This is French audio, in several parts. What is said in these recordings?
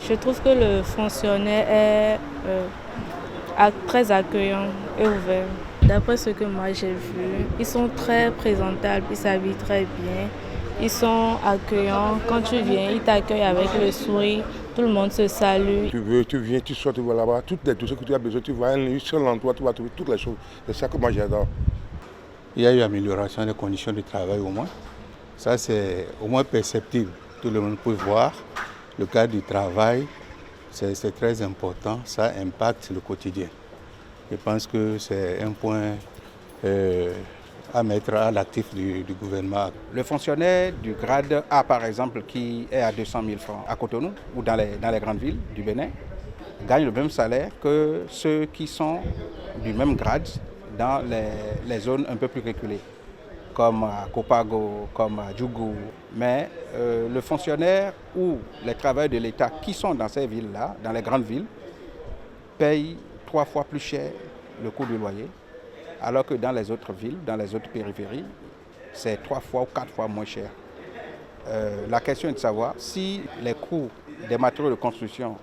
Je trouve que le fonctionnaire est très accueillant et ouvert. D'après ce que moi j'ai vu, ils sont très présentables, ils s'habillent très bien, ils sont accueillants. Quand tu viens, ils t'accueillent avec le sourire, tout le monde se salue. Tu viens, tu sors, tu vois là-bas, toutes les dossiers que tu as besoin, tu vois un seul endroit, tu vas trouver toutes les choses. C'est ça que moi j'adore. Il y a eu amélioration des conditions de travail au moins. Ça c'est au moins perceptible. Tout le monde peut voir le cadre du travail. C'est très important, ça impacte le quotidien. Je pense que c'est un point à mettre à l'actif du gouvernement. Le fonctionnaire du grade A, par exemple, qui est à 200 000 francs à Cotonou ou dans les grandes villes du Bénin, gagne le même salaire que ceux qui sont du même grade dans les zones un peu plus reculées, comme à Copago, comme à Djougou. Mais le fonctionnaire ou les travailleurs de l'État qui sont dans ces villes-là, dans les grandes villes, payent 3 fois plus cher le coût du loyer, alors que dans les autres villes, dans les autres périphéries, c'est 3 fois ou 4 fois moins cher. La question est de savoir si les coûts des matériaux de construction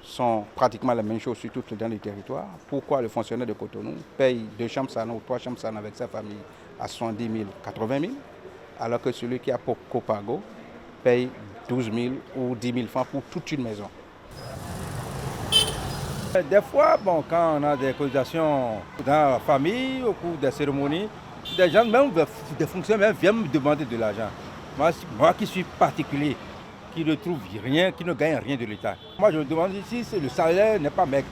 sont pratiquement la même chose sur tout dans les territoires, pourquoi le fonctionnaire de Cotonou paye 2 chambres salon ou 3 chambres salon avec sa famille à 70 000, 80 000, alors que celui qui a pour Copago paye 12 000 ou 10 000 francs pour toute une maison. Des fois, quand on a des cotisations dans la famille, au cours des cérémonies, des gens, même des fonctionnaires viennent me demander de l'argent. Moi qui suis particulier, qui ne trouve rien, qui ne gagne rien de l'État. Moi je me demande si le salaire n'est pas maigre.